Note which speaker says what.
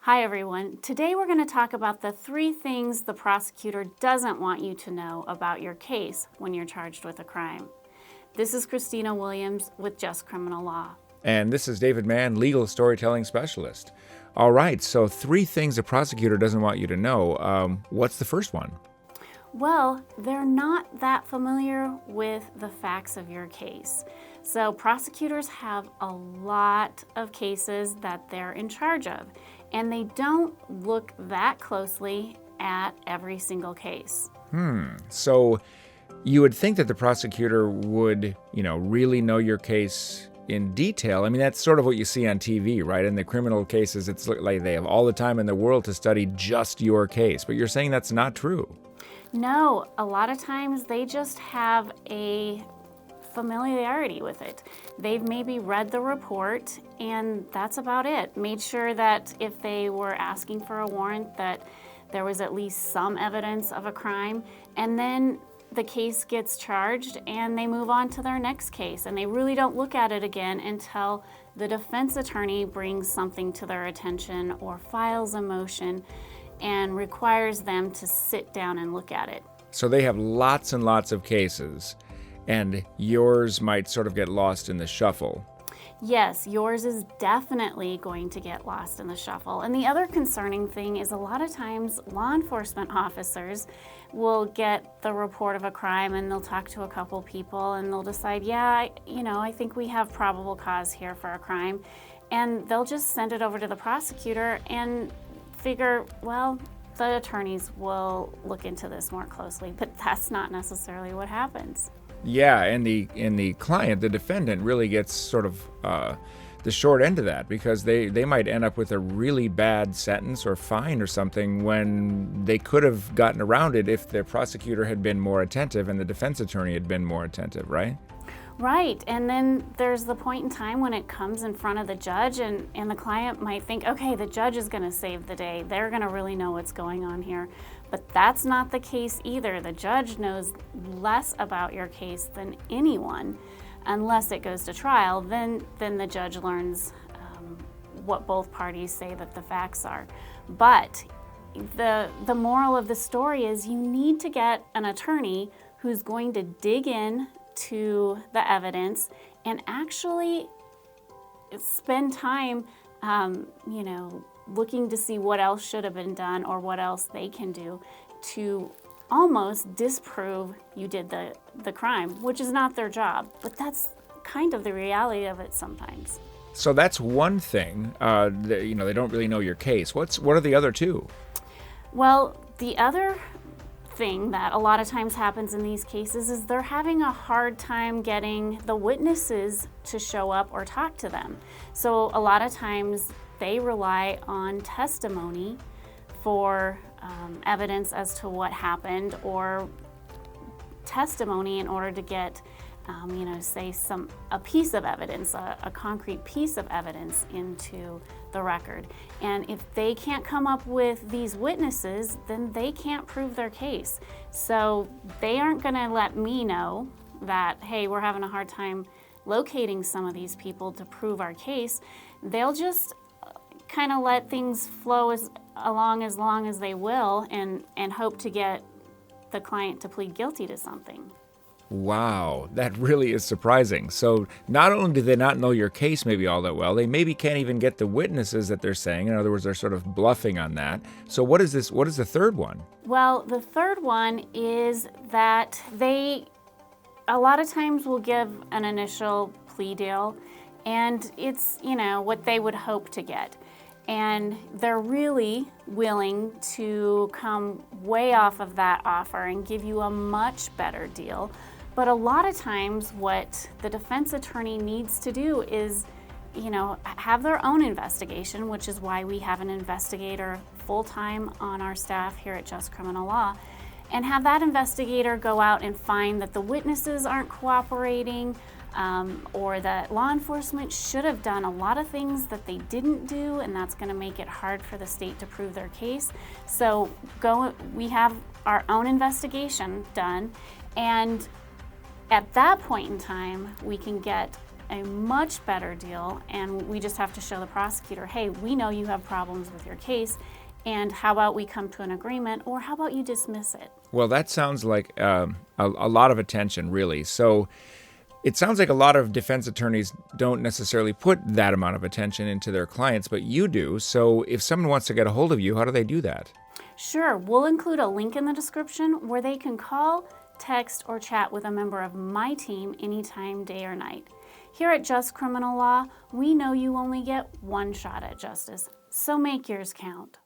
Speaker 1: Hi everyone. Today we're going to talk about the 3 things the prosecutor doesn't want you to know about your case when you're charged with a crime. This is Christina Williams with Just Criminal Law.
Speaker 2: And this is David Mann, legal storytelling specialist. All right, so 3 things a prosecutor doesn't want you to know. What's the first one?
Speaker 1: Well, they're not that familiar with the facts of your case. So prosecutors have a lot of cases that they're in charge of, and they don't look that closely at every single case.
Speaker 2: So you would think that the prosecutor would, really know your case in detail. I mean, that's sort of what you see on TV, right? In the criminal cases, it's like they have all the time in the world to study just your case. But you're saying that's not true.
Speaker 1: No, a lot of times they just have a familiarity with it. They've maybe read the report and that's about it. Made sure that if they were asking for a warrant that there was at least some evidence of a crime, and then the case gets charged and they move on to their next case, and they really don't look at it again until the defense attorney brings something to their attention or files a motion and requires them to sit down and look at it.
Speaker 2: So they have lots and lots of cases, and yours might sort of get lost in the shuffle.
Speaker 1: Yes, yours is definitely going to get lost in the shuffle. And the other concerning thing is a lot of times law enforcement officers will get the report of a crime and they'll talk to a couple people and they'll decide, I think we have probable cause here for a crime. And they'll just send it over to the prosecutor and figure, well, the attorneys will look into this more closely. But that's not necessarily what happens.
Speaker 2: Yeah, and the client, the defendant, really gets sort of the short end of that, because they might end up with a really bad sentence or fine or something when they could have gotten around it if the prosecutor had been more attentive and the defense attorney had been more attentive, right?
Speaker 1: Right, and then there's the point in time when it comes in front of the judge and the client might think, okay, the judge is going to save the day. They're going to really know what's going on here. But that's not the case either. The judge knows less about your case than anyone, unless it goes to trial. Then the judge learns what both parties say that the facts are. But the moral of the story is you need to get an attorney who's going to dig in to the evidence and actually spend time, looking to see what else should have been done or what else they can do to almost disprove you did the crime, which is not their job. But that's kind of the reality of it sometimes.
Speaker 2: So that's one thing. They don't really know your case. What are the other 2?
Speaker 1: Well, the other thing that a lot of times happens in these cases is they're having a hard time getting the witnesses to show up or talk to them. So a lot of times they rely on testimony for evidence as to what happened, or testimony in order to get say a piece of evidence, a concrete piece of evidence into the record. And if they can't come up with these witnesses, then they can't prove their case. So they aren't going to let me know that, hey, we're having a hard time locating some of these people to prove our case. They'll just kind of let things flow along as they will and hope to get the client to plead guilty to something.
Speaker 2: Wow, that really is surprising. So not only do they not know your case maybe all that well, they maybe can't even get the witnesses that they're saying. In other words, they're sort of bluffing on that. So what is the third one? Well,
Speaker 1: the third one is that they a lot of times will give an initial plea deal, and it's, what they would hope to get. And they're really willing to come way off of that offer and give you a much better deal. But a lot of times what the defense attorney needs to do is, have their own investigation, which is why we have an investigator full-time on our staff here at Just Criminal Law, and have that investigator go out and find that the witnesses aren't cooperating, or that law enforcement should have done a lot of things that they didn't do, and that's going to make it hard for the state to prove their case. So we have our own investigation done, and at that point in time, we can get a much better deal, and we just have to show the prosecutor, hey, we know you have problems with your case, and how about we come to an agreement, or how about you dismiss it?
Speaker 2: Well, that sounds like a lot of attention, really. So it sounds like a lot of defense attorneys don't necessarily put that amount of attention into their clients, but you do. So if someone wants to get a hold of you, how do they do that?
Speaker 1: Sure, we'll include a link in the description where they can call, text, or chat with a member of my team anytime, day or night. Here at Just Criminal Law, we know you only get one shot at justice, so make yours count.